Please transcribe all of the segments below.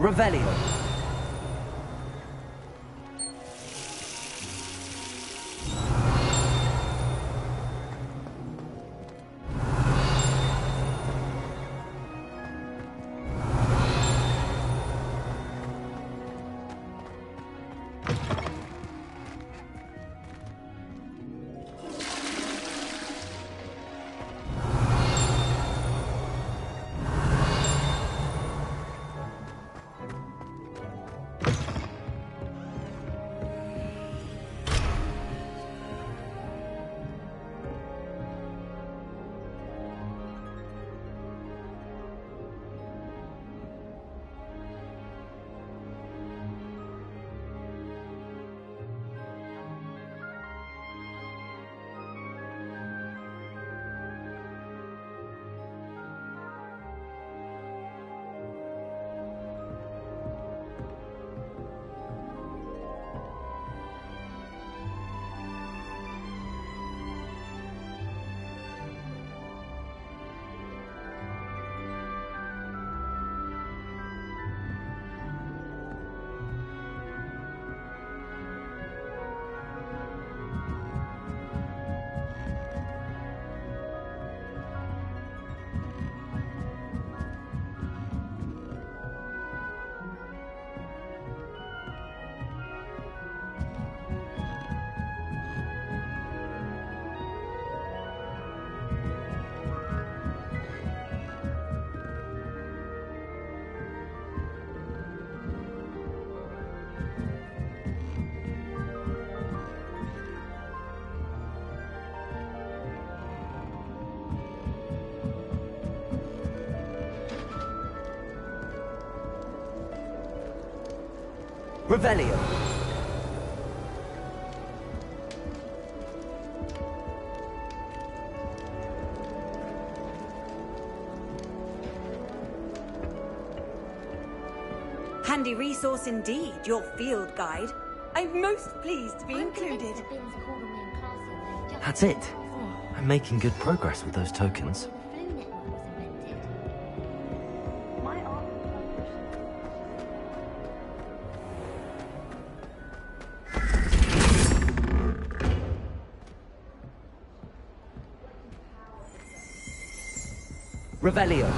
Revelio. Revelio. Handy resource indeed, your field guide. I'm most pleased to be included. That's it. I'm making good progress with those tokens. Revelio.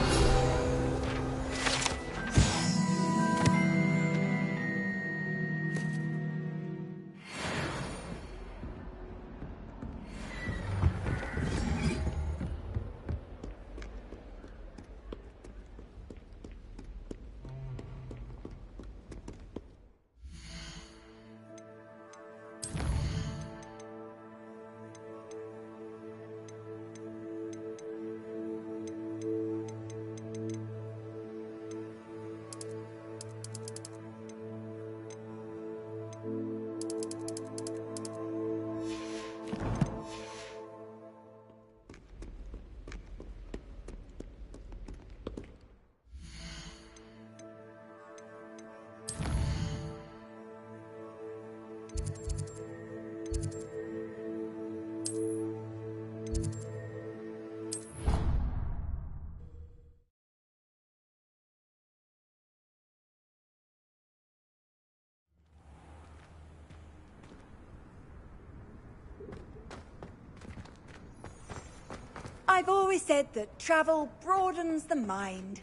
I've always said that travel broadens the mind.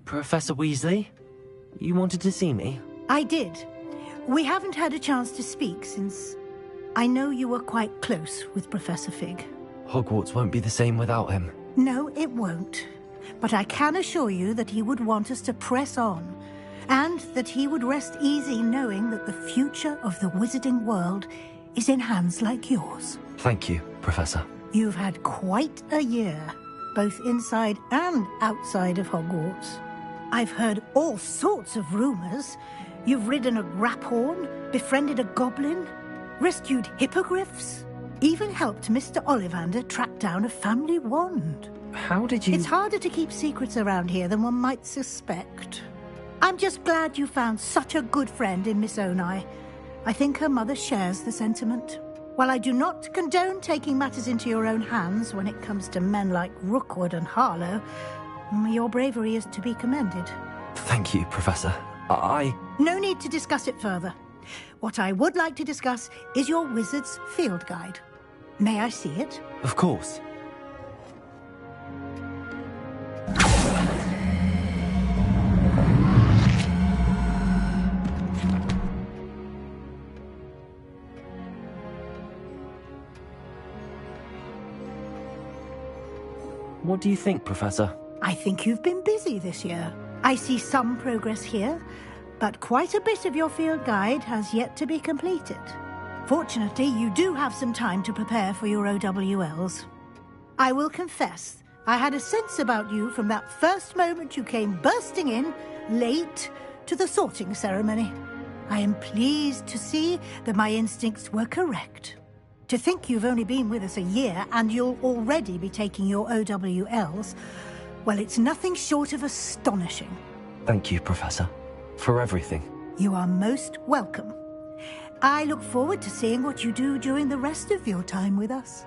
Professor Weasley? You wanted to see me? I did. We haven't had a chance to speak since I know you were quite close with Professor Fig. Hogwarts won't be the same without him. No, it won't. But I can assure you that he would want us to press on, and that he would rest easy knowing that the future of the wizarding world is in hands like yours. Thank you, Professor. You've had quite a year, both inside and outside of Hogwarts. I've heard all sorts of rumors. You've ridden a graphorn, befriended a goblin, rescued hippogriffs. Even helped Mr. Ollivander track down a family wand. How did you... It's harder to keep secrets around here than one might suspect. I'm just glad you found such a good friend in Miss Onai. I think her mother shares the sentiment. While I do not condone taking matters into your own hands when it comes to men like Rookwood and Harlow, your bravery is to be commended. Thank you, Professor. No need to discuss it further. What I would like to discuss is your wizard's field guide. May I see it? Of course. What do you think, Professor? I think you've been busy this year. I see some progress here, but quite a bit of your field guide has yet to be completed. Fortunately, you do have some time to prepare for your OWLs. I will confess, I had a sense about you from that first moment you came bursting in, late, to the sorting ceremony. I am pleased to see that my instincts were correct. To think you've only been with us a year and you'll already be taking your OWLs, well, it's nothing short of astonishing. Thank you, Professor, for everything. You are most welcome. I look forward to seeing what you do during the rest of your time with us.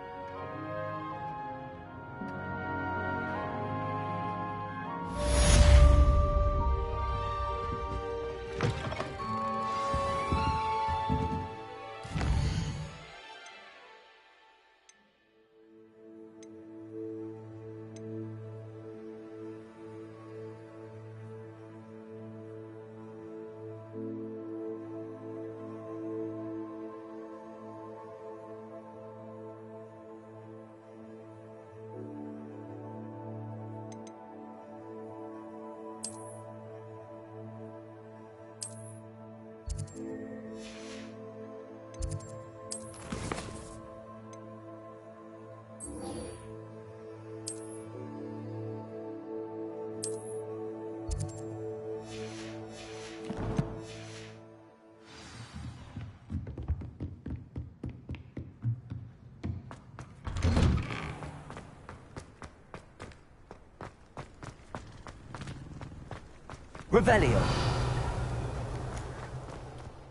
Revelio.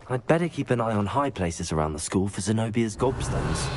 I'd better keep an eye on high places around the school for Zenobia's gobstones.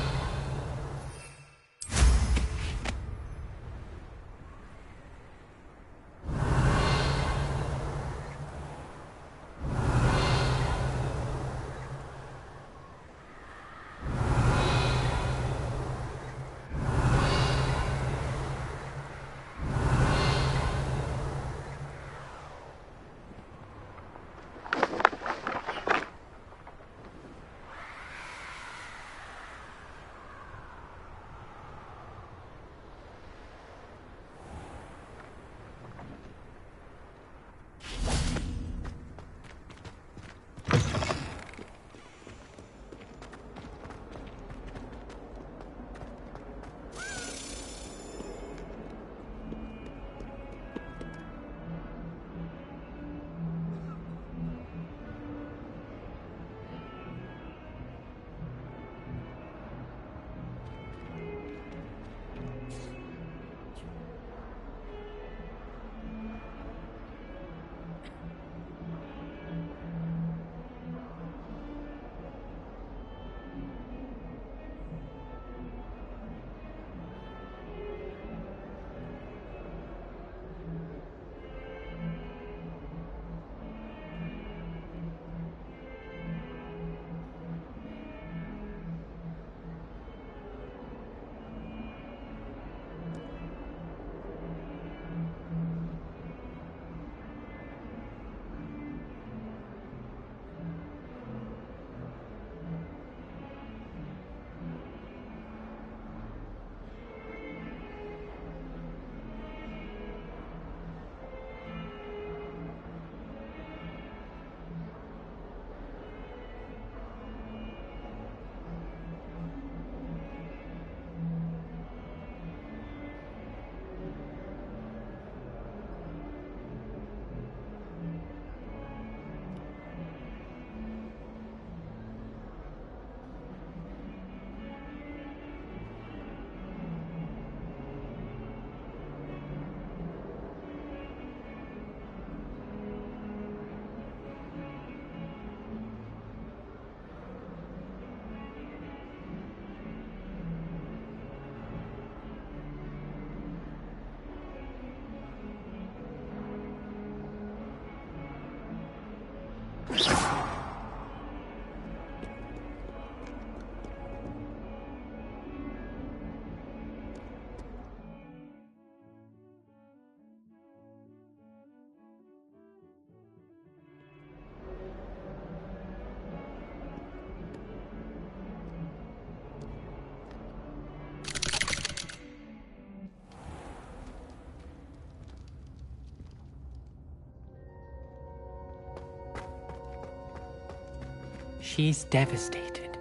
She's devastated.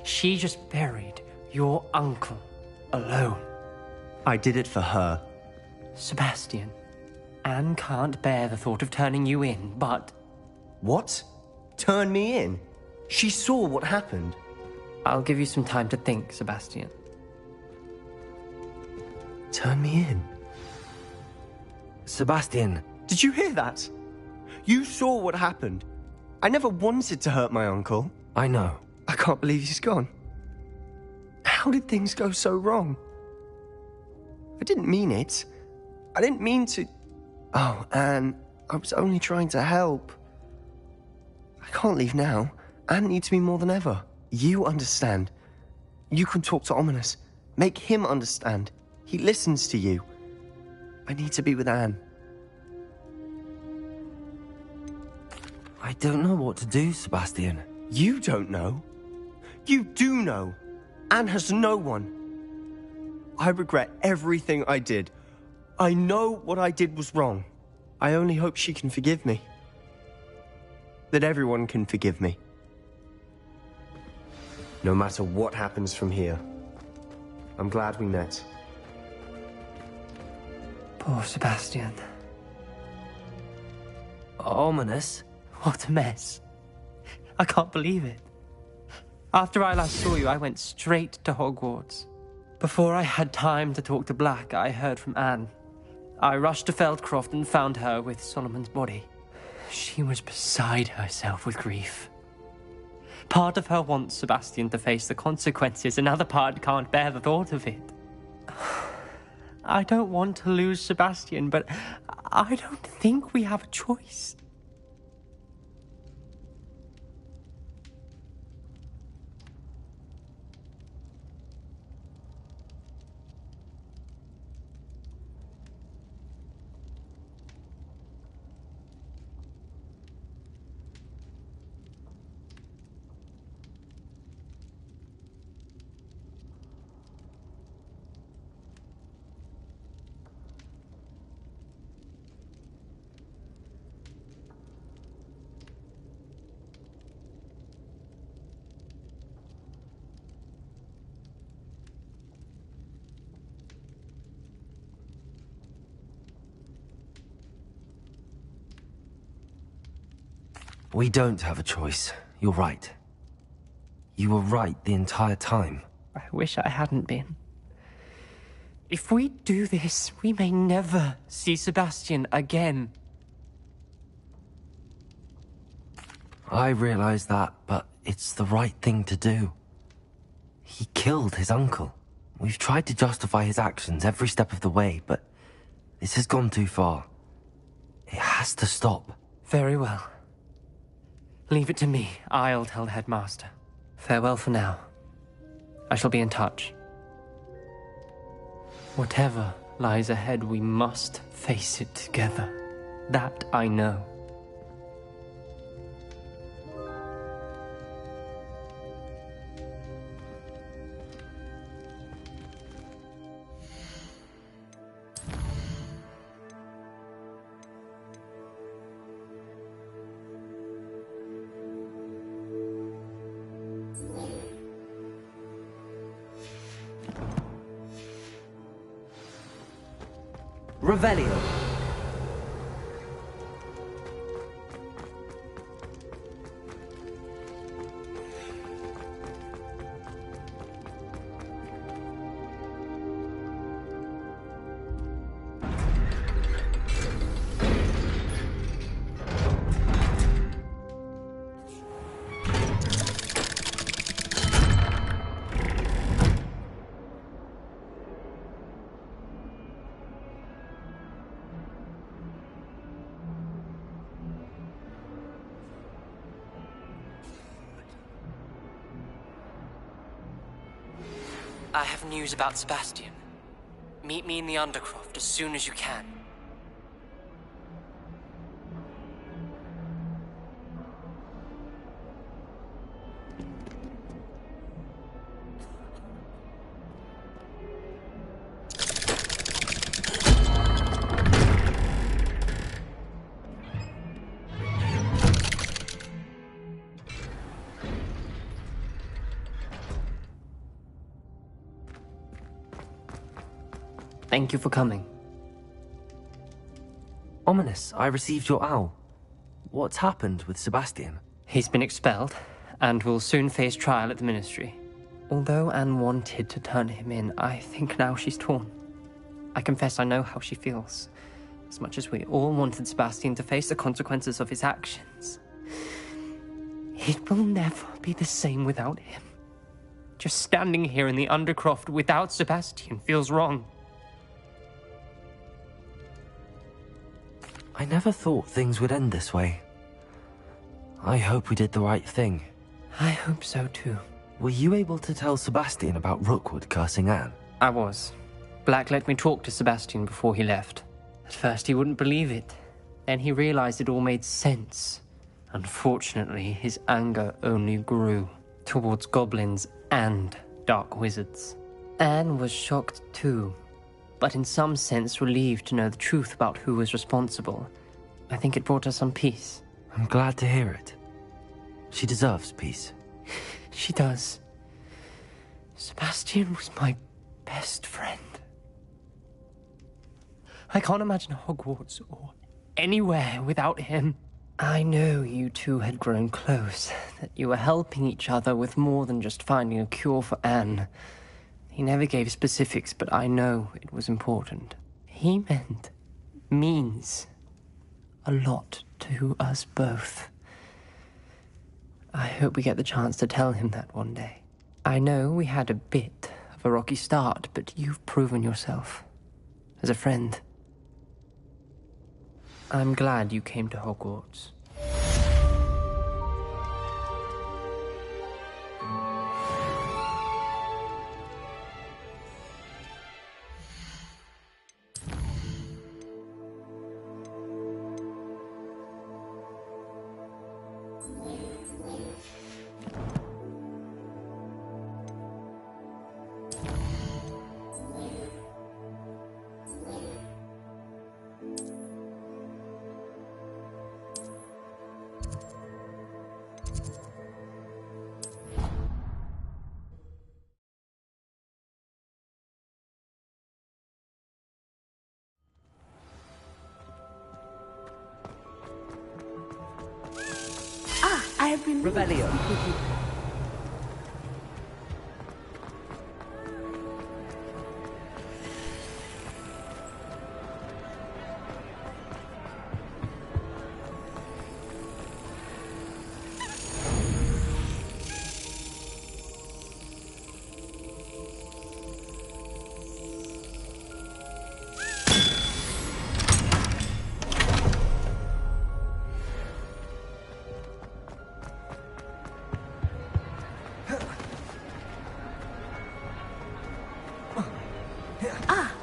She just buried your uncle alone. I did it for her. Sebastian, Anne can't bear the thought of turning you in, but... What? Turn me in? She saw what happened. I'll give you some time to think, Sebastian. Turn me in? Sebastian. Did you hear that? You saw what happened. I never wanted to hurt my uncle. I know. I can't believe he's gone. How did things go so wrong? I didn't mean it. I didn't mean to... Oh, Anne, I was only trying to help. I can't leave now. Anne needs me more than ever. You understand. You can talk to Ominous. Make him understand. He listens to you. I need to be with Anne. I don't know what to do, Sebastian. You don't know. You do know. Anne has no one. I regret everything I did. I know what I did was wrong. I only hope she can forgive me. That everyone can forgive me. No matter what happens from here. I'm glad we met. Poor Sebastian. Ominous? What a mess. I can't believe it. After I last saw you, I went straight to Hogwarts. Before I had time to talk to Black, I heard from Anne. I rushed to Feldcroft and found her with Solomon's body. She was beside herself with grief. Part of her wants Sebastian to face the consequences, another part can't bear the thought of it. I don't want to lose Sebastian, but I don't think we have a choice. We don't have a choice. You're right. You were right the entire time. I wish I hadn't been. If we do this, we may never see Sebastian again. I realize that, but it's the right thing to do. He killed his uncle. We've tried to justify his actions every step of the way, but this has gone too far. It has to stop. Very well. Leave it to me. I'll tell the headmaster. Farewell for now. I shall be in touch. Whatever lies ahead, we must face it together. That I know. Revelio. I have news about Sebastian. Meet me in the Undercroft as soon as you can. Thank you for coming. Ominous, I received your owl. What's happened with Sebastian? He's been expelled, and will soon face trial at the Ministry. Although Anne wanted to turn him in, I think now she's torn. I confess I know how she feels. As much as we all wanted Sebastian to face the consequences of his actions. It will never be the same without him. Just standing here in the Undercroft without Sebastian feels wrong. I never thought things would end this way. I hope we did the right thing. I hope so too. Were you able to tell Sebastian about Rookwood cursing Anne? I was. Black let me talk to Sebastian before he left. At first he wouldn't believe it. Then he realized it all made sense. Unfortunately, his anger only grew towards goblins and dark wizards. Anne was shocked too, but in some sense relieved to know the truth about who was responsible. I think it brought her some peace. I'm glad to hear it. She deserves peace. She does. Sebastian was my best friend. I can't imagine Hogwarts or anywhere without him. I know you two had grown close, that you were helping each other with more than just finding a cure for Anne. He never gave specifics, but I know it was important. He means a lot to us both. I hope we get the chance to tell him that one day. I know we had a bit of a rocky start, but you've proven yourself as a friend. I'm glad you came to Hogwarts. I have been... Revelio.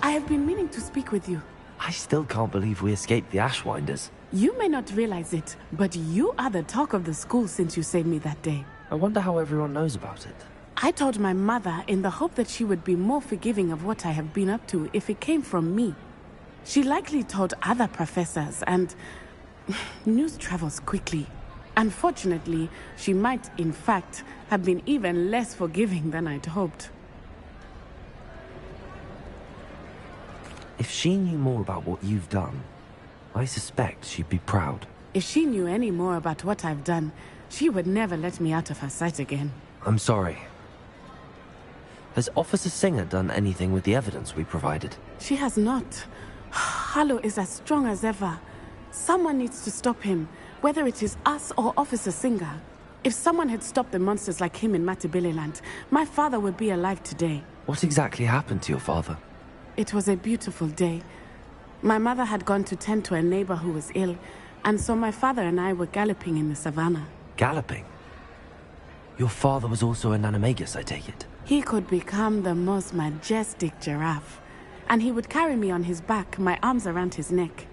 I have been meaning to speak with you. I still can't believe we escaped the Ashwinders. You may not realize it, but you are the talk of the school since you saved me that day. I wonder how everyone knows about it. I told my mother in the hope that she would be more forgiving of what I have been up to if it came from me. She likely told other professors, and news travels quickly. Unfortunately, she might, in fact, have been even less forgiving than I'd hoped. If she knew more about what you've done, I suspect she'd be proud. If she knew any more about what I've done, she would never let me out of her sight again. I'm sorry. Has Officer Singer done anything with the evidence we provided? She has not. Harlow is as strong as ever. Someone needs to stop him, whether it is us or Officer Singer. If someone had stopped the monsters like him in Matabeleland, my father would be alive today. What exactly happened to your father? It was a beautiful day. My mother had gone to tend to a neighbor who was ill, and so my father and I were galloping in the savannah. Galloping? Your father was also an animagus, I take it? He could become the most majestic giraffe, and he would carry me on his back, my arms around his neck.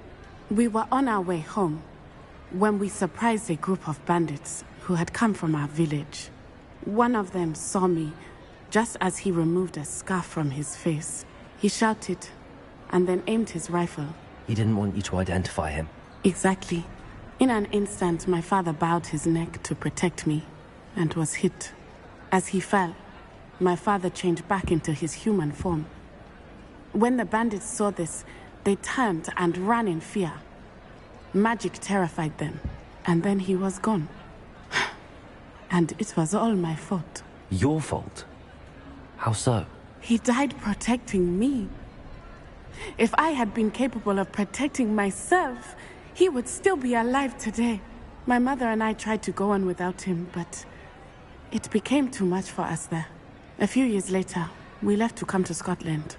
We were on our way home when we surprised a group of bandits who had come from our village. One of them saw me just as he removed a scarf from his face. He shouted and then aimed his rifle. He didn't want you to identify him. Exactly. In an instant, my father bowed his neck to protect me and was hit. As he fell, my father changed back into his human form. When the bandits saw this, they turned and ran in fear. Magic terrified them, and then he was gone. And it was all my fault. Your fault? How so? He died protecting me. If I had been capable of protecting myself, he would still be alive today. My mother and I tried to go on without him, but it became too much for us there. A few years later, we left to come to Scotland.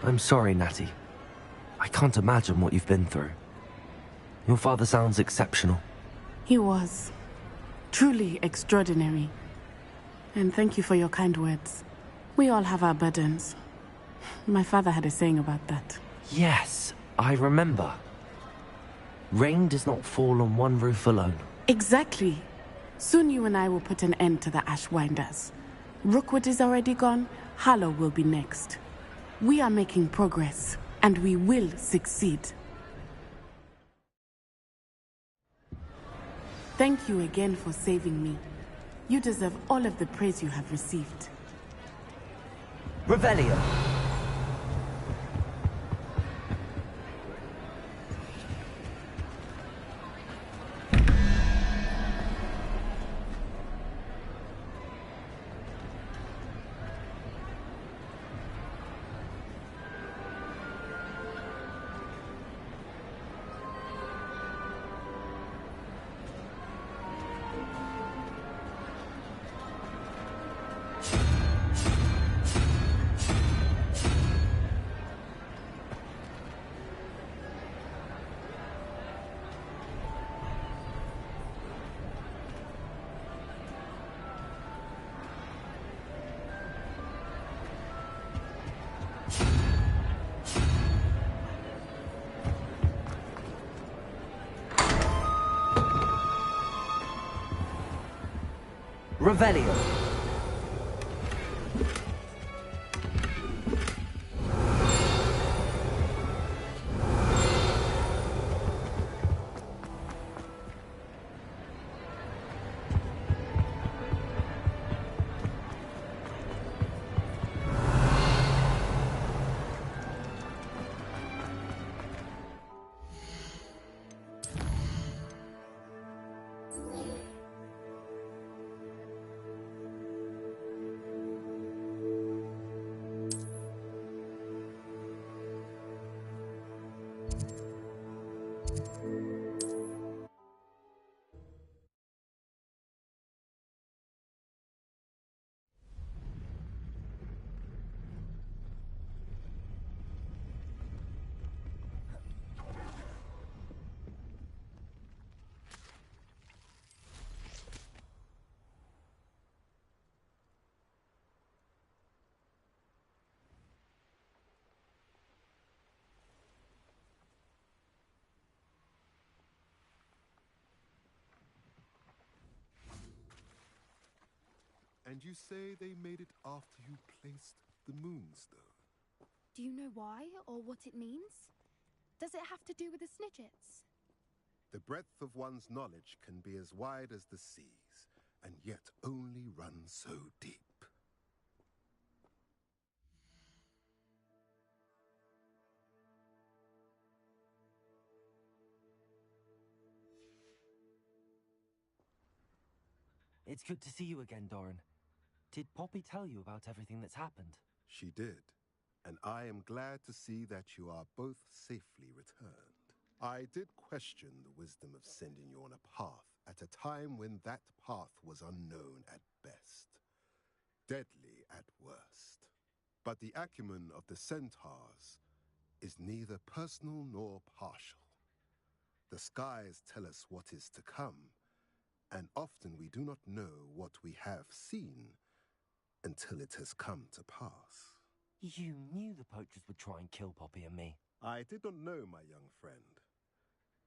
I'm sorry, Natty. I can't imagine what you've been through. Your father sounds exceptional. He was. Truly extraordinary. And thank you for your kind words. We all have our burdens. My father had a saying about that. Yes, I remember. Rain does not fall on one roof alone. Exactly. Soon you and I will put an end to the Ashwinders. Rookwood is already gone. Harlow will be next. We are making progress, and we will succeed. Thank you again for saving me. You deserve all of the praise you have received. Revelio. Revelio. And you say they made it after you placed the moonstone? Do you know why or what it means? Does it have to do with the Snidgets? The breadth of one's knowledge can be as wide as the seas, and yet only run so deep. It's good to see you again, Doran. Did Poppy tell you about everything that's happened? She did, and I am glad to see that you are both safely returned. I did question the wisdom of sending you on a path at a time when that path was unknown at best, deadly at worst. But the acumen of the centaurs is neither personal nor partial. The skies tell us what is to come, and often we do not know what we have seen until it has come to pass. You knew the poachers would try and kill Poppy and me. I did not know, my young friend,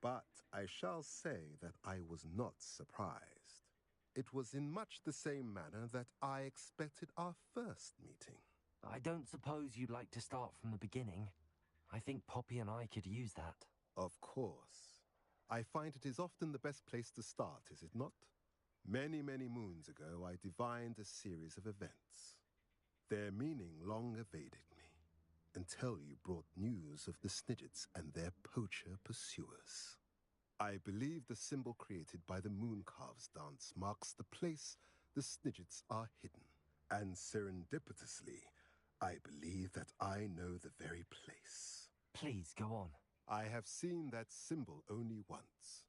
but I shall say that I was not surprised. It was in much the same manner that I expected our first meeting. I don't suppose you'd like to start from the beginning. I think Poppy and I could use that. Of course. I find it is often the best place to start, is it not? Many, many moons ago, I divined a series of events. Their meaning long evaded me, until you brought news of the Snidgets and their poacher pursuers. I believe the symbol created by the Mooncalves dance marks the place the Snidgets are hidden. And serendipitously, I believe that I know the very place. Please, go on. I have seen that symbol only once,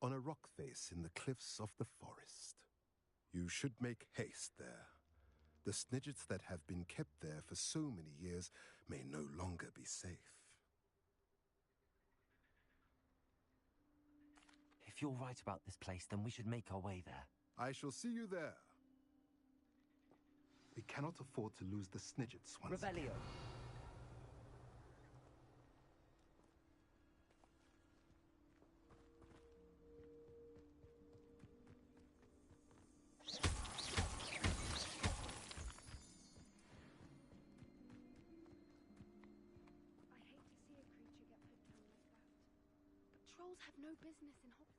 on a rock face in the cliffs of the forest. You should make haste there. The Snidgets that have been kept there for so many years may no longer be safe. If you're right about this place, then we should make our way there. I shall see you there. We cannot afford to lose the Snidgets once Revelio. again. I hate to see a creature get put down like that. But trolls have no business in Hogwarts.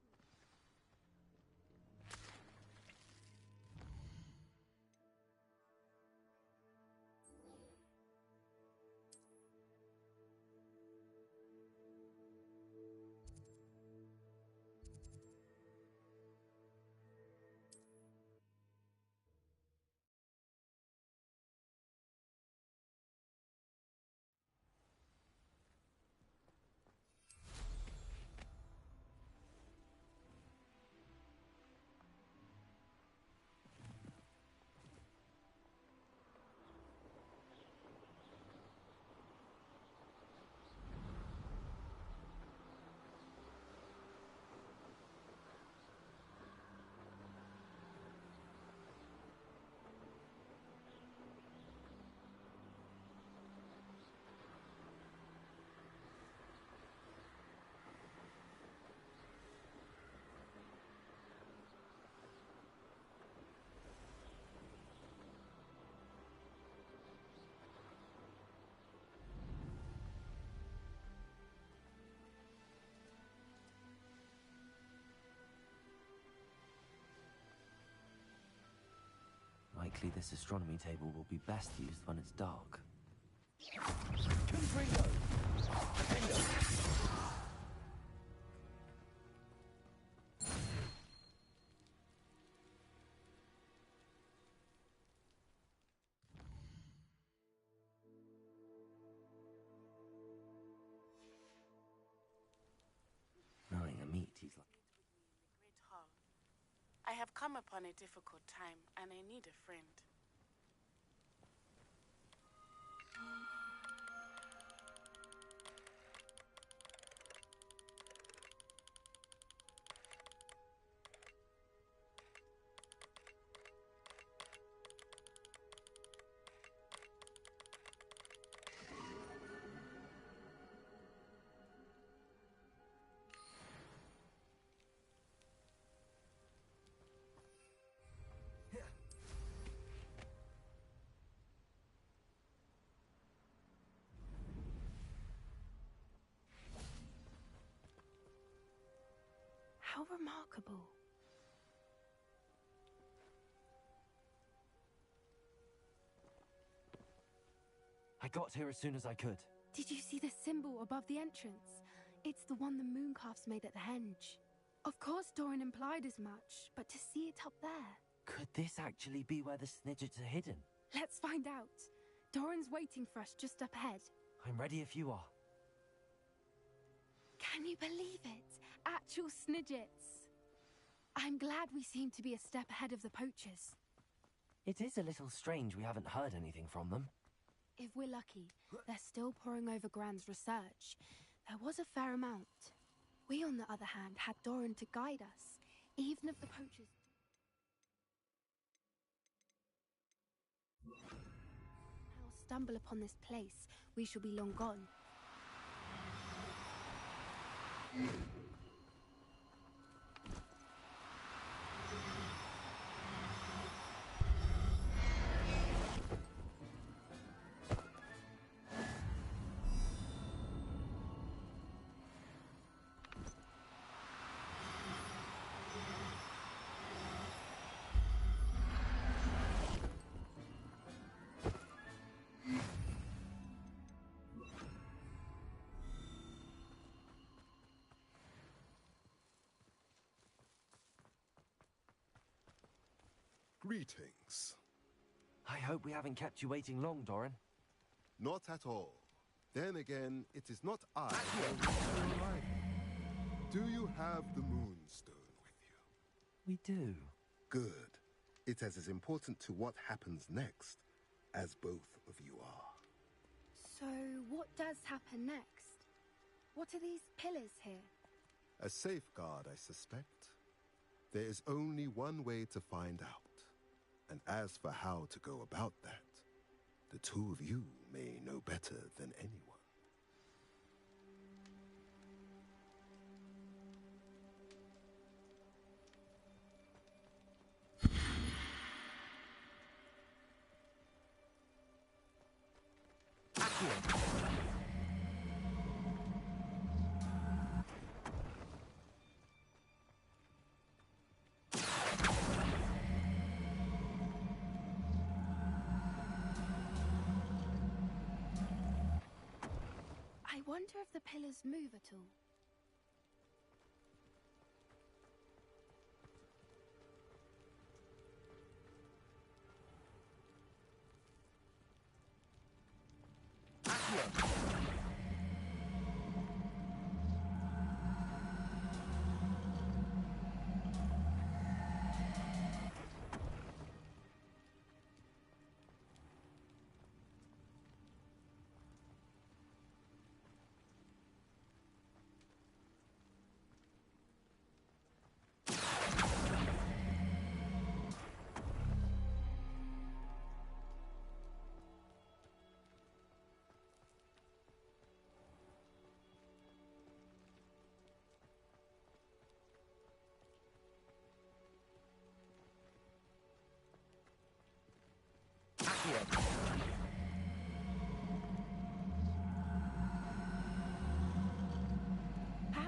Likely this astronomy table will be best used when it's dark. Knowing a meat, he's like... Great Hall. I have come upon a difficult time, and I need a friend. How remarkable. I got here as soon as I could. Did you see the symbol above the entrance? It's the one the Mooncalves made at the henge. Of course Doran implied as much, but to see it up there... Could this actually be where the Snidgets are hidden? Let's find out. Doran's waiting for us just up ahead. I'm ready if you are. Can you believe it? Actual Snidgets. I'm glad we seem to be a step ahead of the poachers. It is a little strange we haven't heard anything from them. If we're lucky, they're still poring over Gran's research. There was a fair amount. We, on the other hand, had Doran to guide us, even if the poachers... now stumble upon this place, we shall be long gone. Greetings. I hope we haven't kept you waiting long, Doran. Not at all. Then again, it is not I who arranged your arrival. Do you have the Moonstone with you? We do. Good. It is as important to what happens next as both of you are. So, what does happen next? What are these pillars here? A safeguard, I suspect. There is only one way to find out. And as for how to go about that, the two of you may know better than anyone. I wonder if the pillars move at all.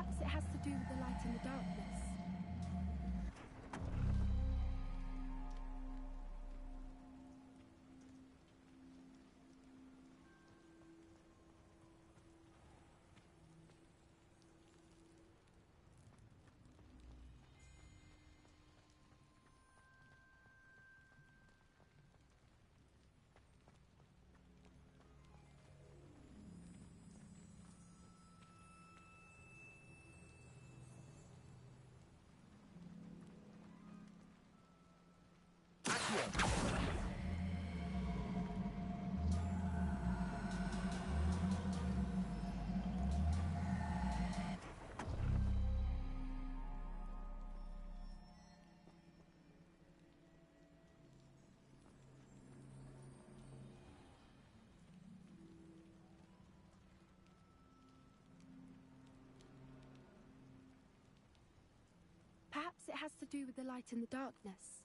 Perhaps it has to do with the light and the darkness. Perhaps it has to do with the light and the darkness.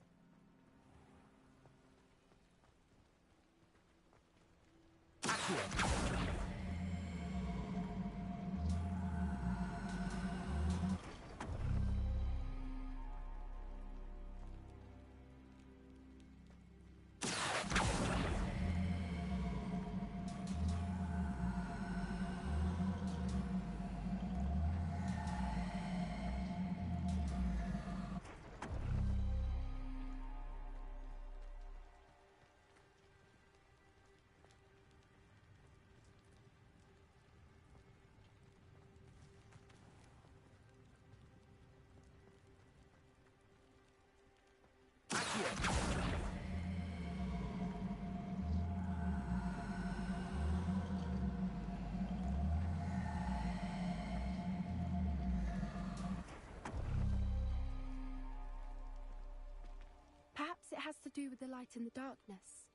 Perhaps it has to do with the light and the darkness.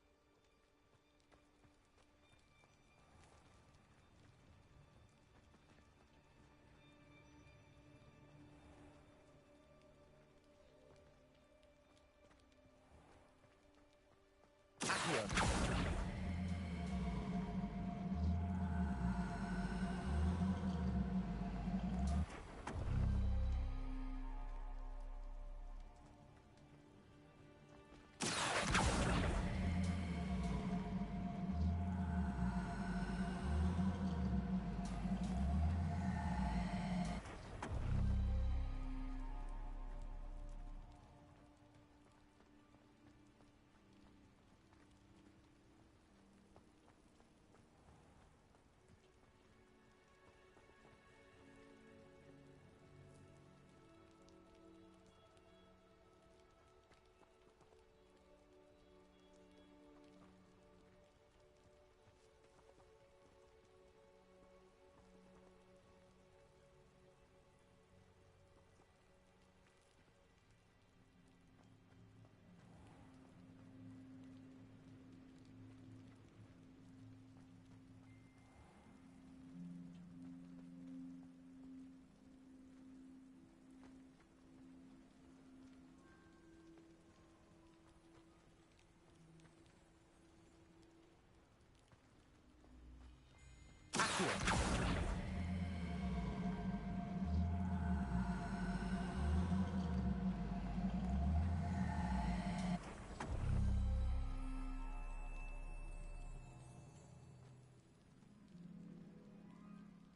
Accio.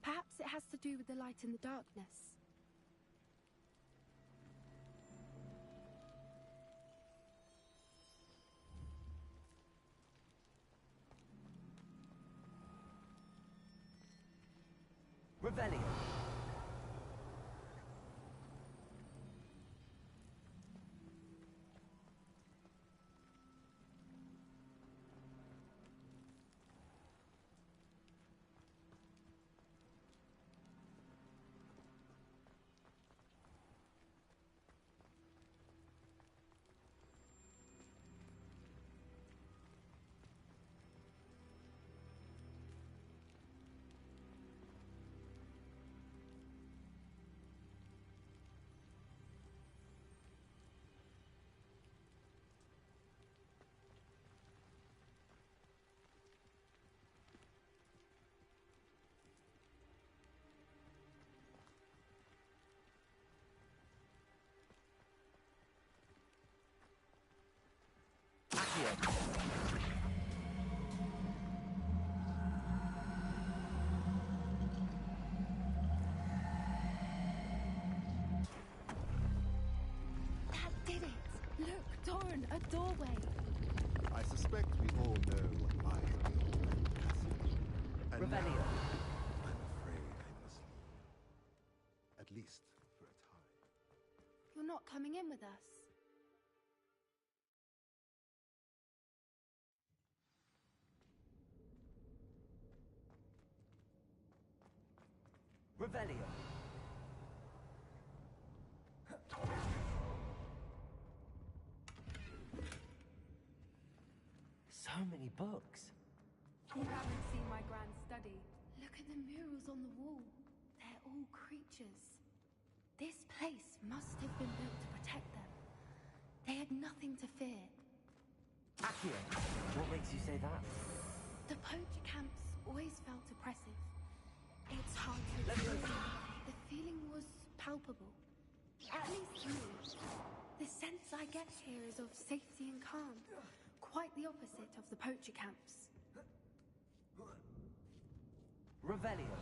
Perhaps it has to do with the light in the darkness. Revelio. Accio. That did it! Look, Doran, a doorway! I suspect we all know what lies beyond that passage. And Revelio. now, I'm afraid I must leave. At least for a time. You're not coming in with us. Revelio. So many books. You haven't seen my grand study. Look at the murals on the wall. They're all creatures. This place must have been built to protect them. They had nothing to fear. Accio. What makes you say that? The poacher camps always felt oppressive. It's hard to explain. The feeling was palpable. At least to me. The sense I get here is of safety and calm. Quite the opposite of the poacher camps. Revelio.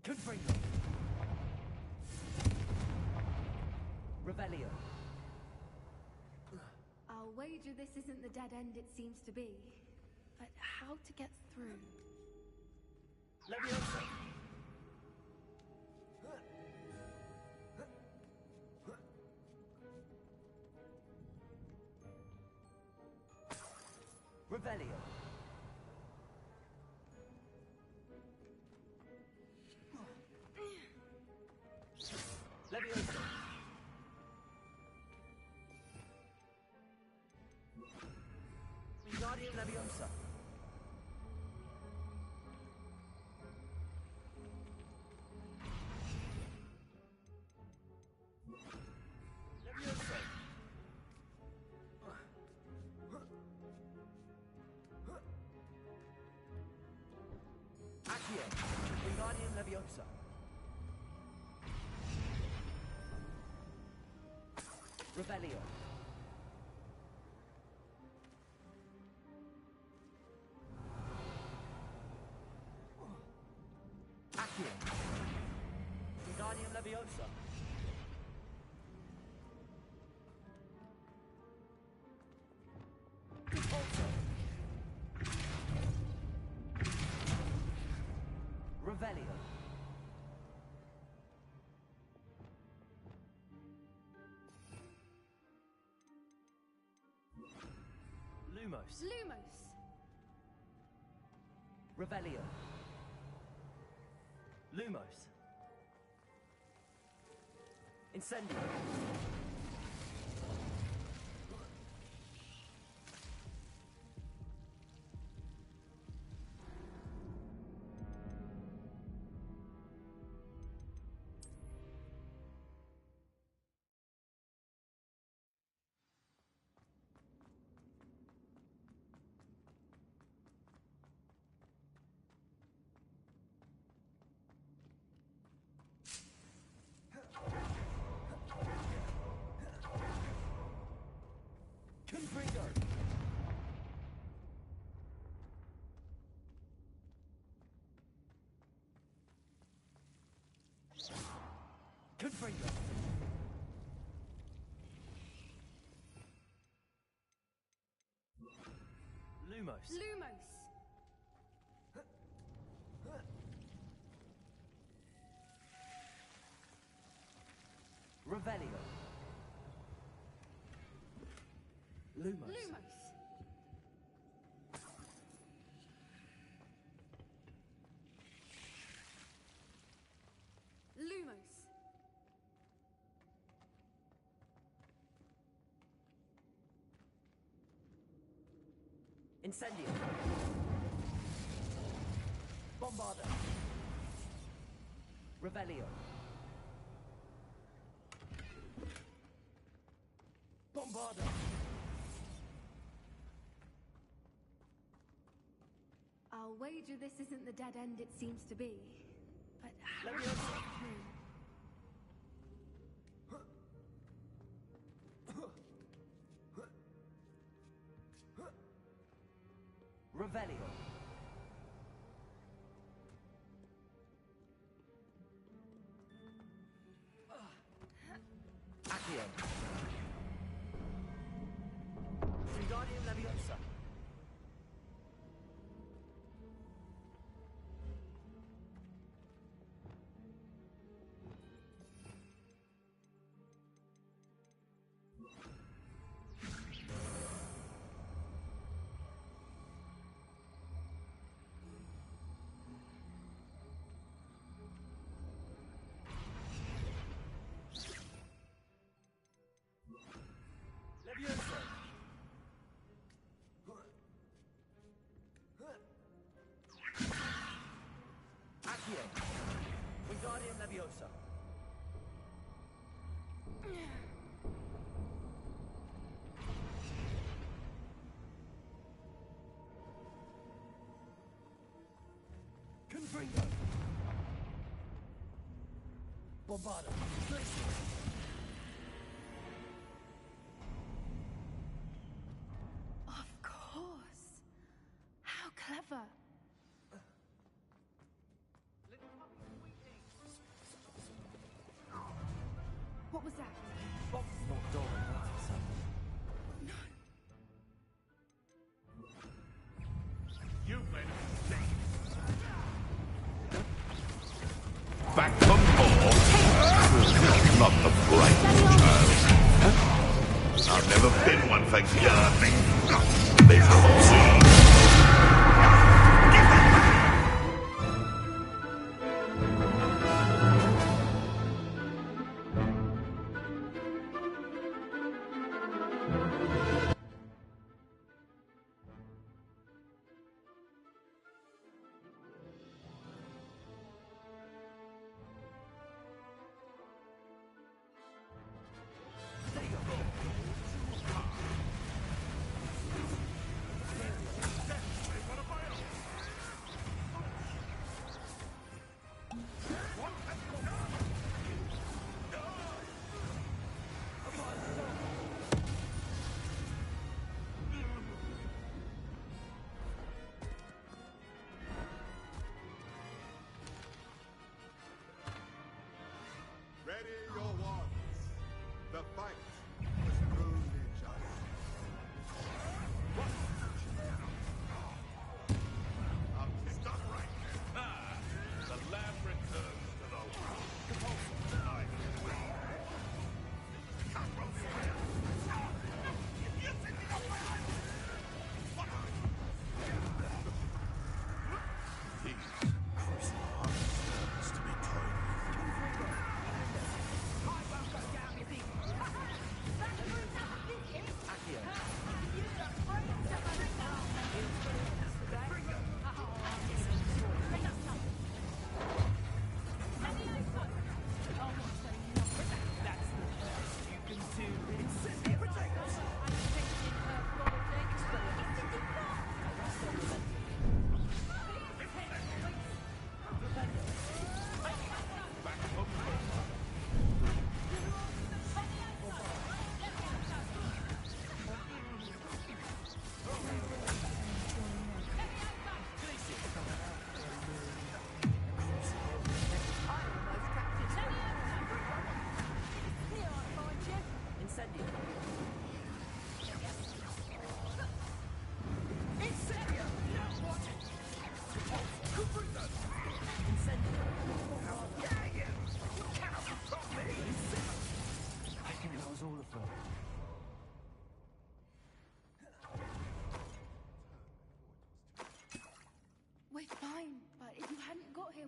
Confringo. Revelio. I'll wager this isn't the dead end it seems to be. But how to get through? Leviosa. Revelio. Leviosa. Wingardium Leviosa. Leviosa. Accio. Wingardium Leviosa. Revelio. Accio. Wingardium Leviosa. Repulsor. Revelio. Lumos. Lumos! Revelio. Lumos. Incendio. Confringo. Lumos. Lumos. Revelio. Lumos. Lumos. Lumos. Incendio. Bombarda. Revelio. Bombarda. I'll wager this isn't the dead end it seems to be. But how Let me to answer. get through? Revelio. Accio. Wingardium Leviosa. Leviosa. Accio. Wingardium Leviosa. Confringo. Bombarda. Of course. How clever. What was that? Box knocked over and hurt itself. You've made a mistake. Back from home. Not the bright child. I've never been one for gardening. They shall see. Ready your wands. The fight was truly just. Stop right there. The lamb returns to the world. These crucial hearts to be toyed with.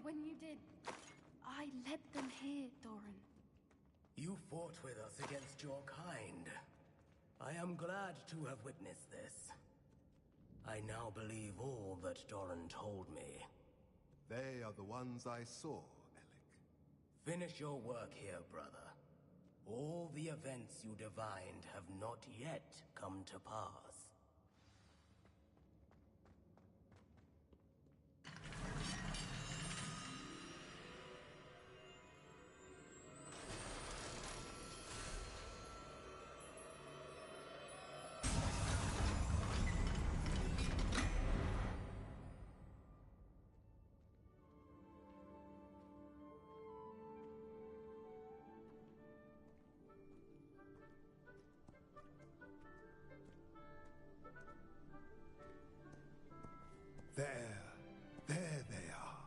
when you did. I led them here, Doran. You fought with us against your kind. I am glad to have witnessed this. I now believe all that Doran told me. They are the ones I saw, Alec. Finish your work here, brother. All the events you divined have not yet come to pass. There they are.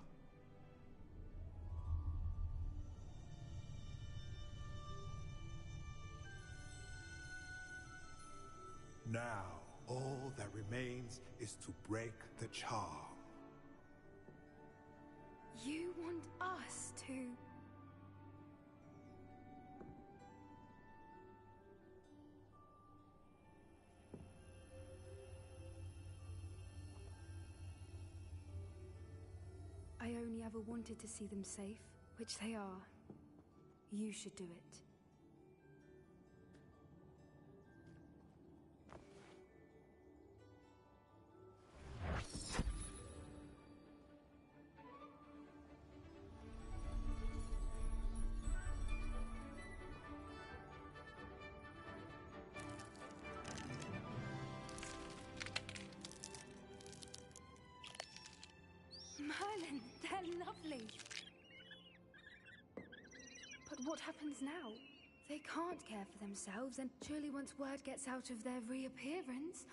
Now, all that remains is to break the charm. You want us to... I only ever wanted to see them safe, which they are. You should do it. Merlin, they're lovely. But what happens now? They can't care for themselves, and surely once word gets out of their reappearance...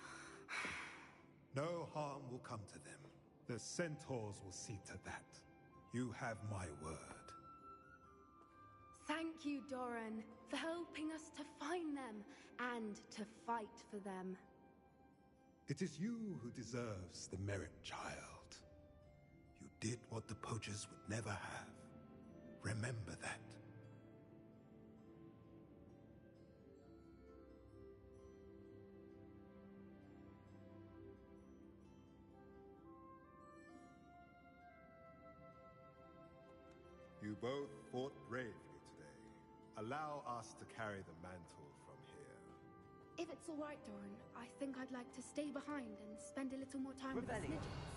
No harm will come to them. The centaurs will see to that. You have my word. Thank you, Doran, for helping us to find them, and to fight for them. It is you who deserves the merit, child. You did what the poachers would never have. Remember that. You both fought bravely today. Allow us to carry the mantle from here. If it's all right, Doran, I think I'd like to stay behind and spend a little more time with the Rebellion. snitches.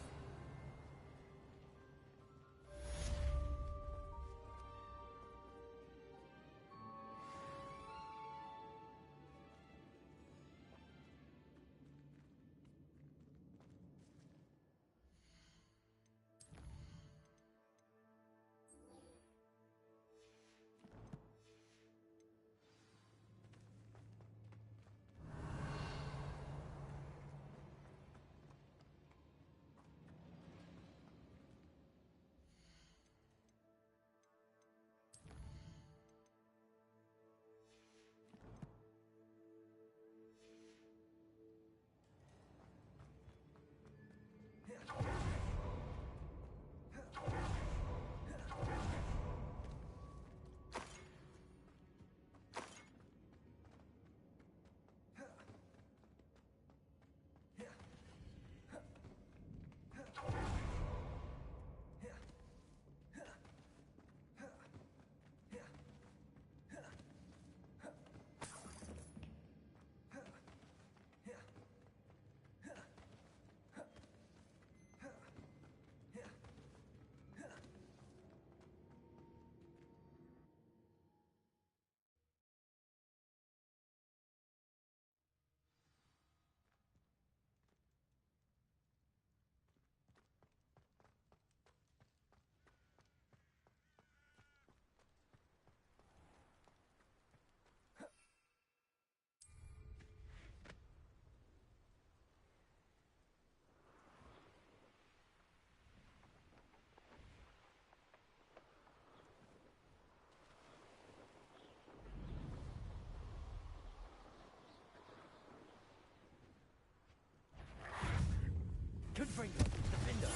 Good bring up. Defender.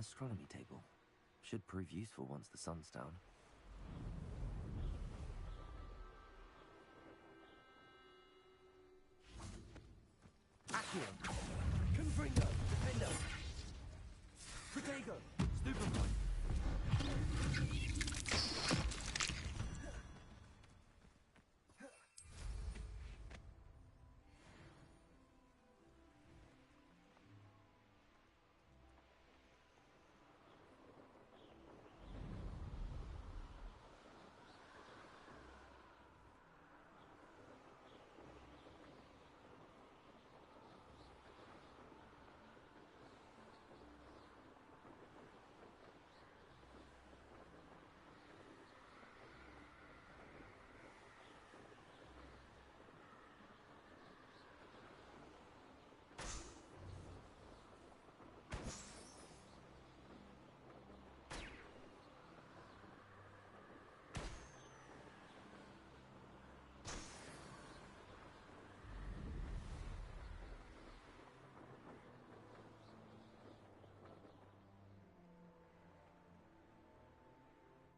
astronomy table. Should prove useful once the sun's down. Accio! Confringo! Defendo! Protego! Stupefy!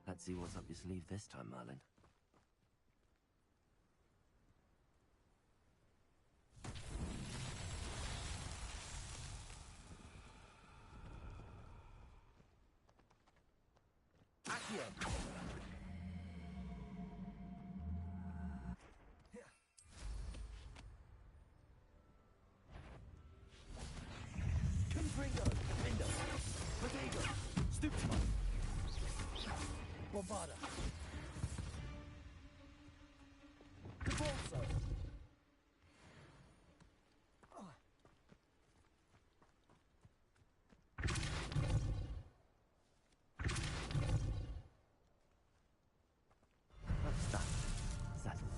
Let's see what's up your sleeve this time, Merlin. Accio! Confringo! Defendo! Protego! Stupefy! Bombarda! Cabalso! What's that? Settled.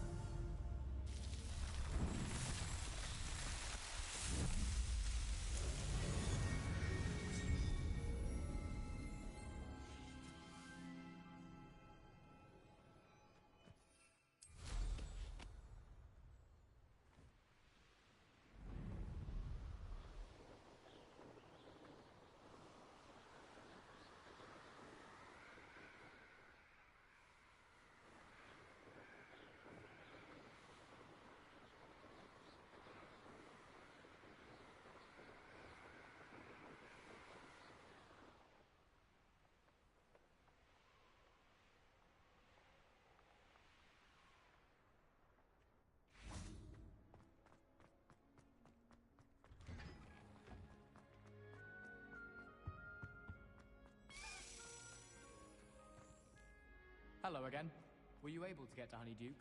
Hello again. Were you able to get to Honeydukes?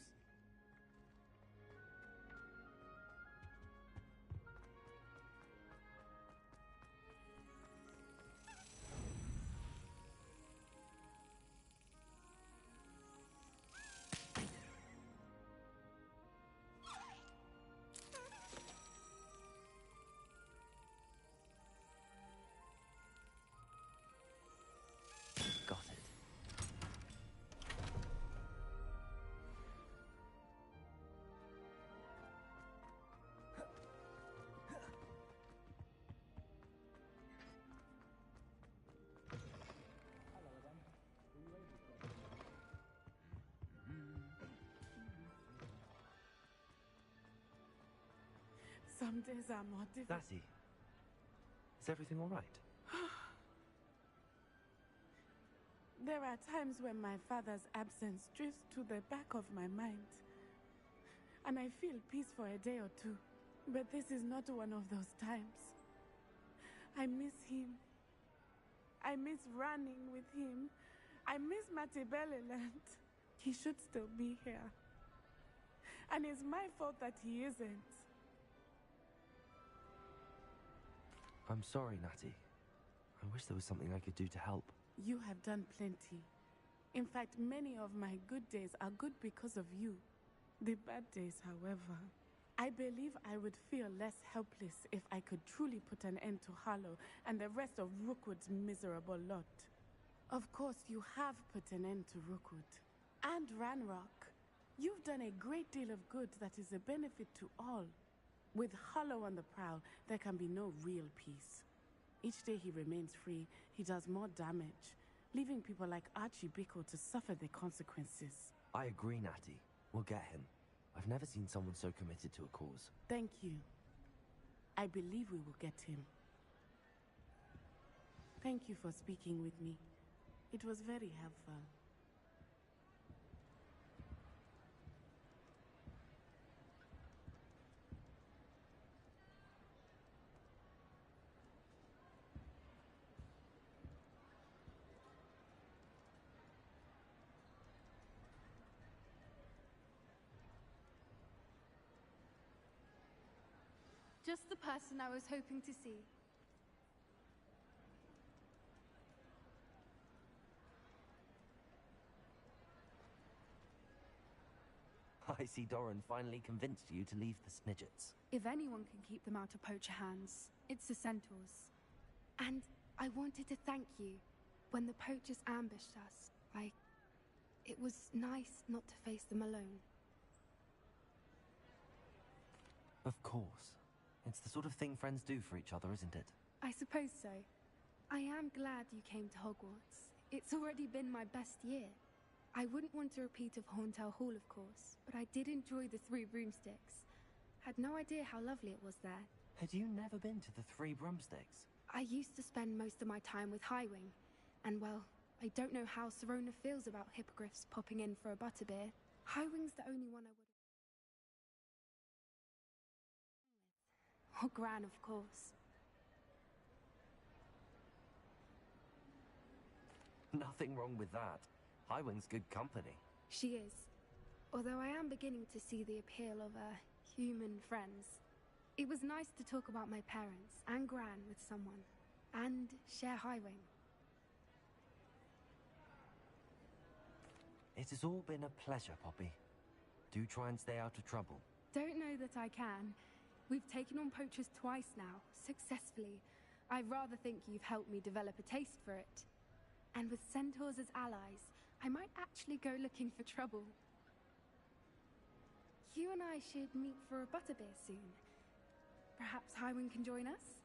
Got it. Some days are more difficult. Natty, is everything all right? There are times when my father's absence drifts to the back of my mind. And I feel peace for a day or two. But this is not one of those times. I miss him. I miss running with him. I miss Matibeleland. He should still be here. And it's my fault that he isn't. I'm sorry, Natty. I wish there was something I could do to help. You have done plenty. In fact, many of my good days are good because of you. The bad days, however, I believe I would feel less helpless if I could truly put an end to Harlow and the rest of Rookwood's miserable lot. Of course, you have put an end to Rookwood. And Ranrock. You've done a great deal of good that is a benefit to all. With Harlow on the prowl, there can be no real peace. Each day he remains free, he does more damage, leaving people like Archie Bickle to suffer the consequences. I agree, Natty. We'll get him. I've never seen someone so committed to a cause. Thank you. I believe we will get him. Thank you for speaking with me. It was very helpful. Just the person I was hoping to see. I see Doran finally convinced you to leave the Snidgets. If anyone can keep them out of poacher hands, it's the centaurs. And I wanted to thank you. When the poachers ambushed us, it was nice not to face them alone. Of course. It's the sort of thing friends do for each other, isn't it? I suppose so. I am glad you came to Hogwarts. It's already been my best year. I wouldn't want a repeat of Horntail Hall, of course, but I did enjoy the Three Broomsticks. Had no idea how lovely it was there. Had you never been to the Three Broomsticks? I used to spend most of my time with Highwing, and well, I don't know how Serona feels about hippogriffs popping in for a butterbeer. Highwing's the only one I would have... Or Gran, of course. Nothing wrong with that. Highwing's good company. She is. Although I am beginning to see the appeal of, human friends. It was nice to talk about my parents and Gran with someone. And share Highwing. It has all been a pleasure, Poppy. Do try and stay out of trouble. Don't know that I can. We've taken on poachers twice now, successfully. I rather think you've helped me develop a taste for it. And with centaurs as allies, I might actually go looking for trouble. You and I should meet for a butterbeer soon. Perhaps Highwing can join us?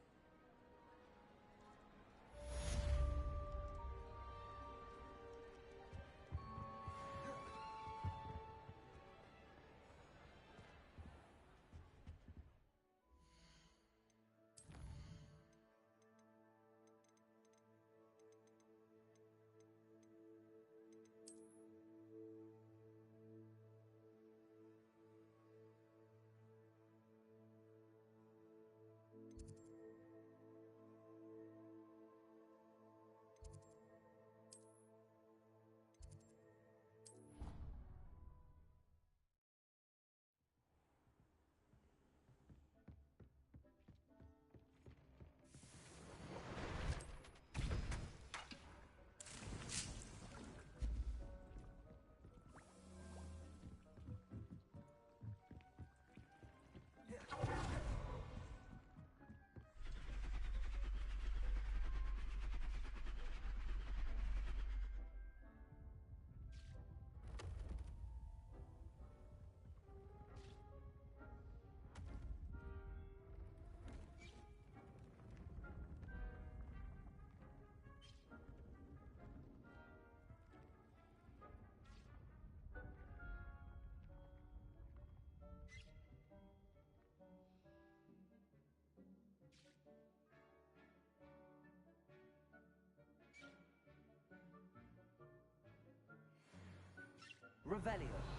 Revelio.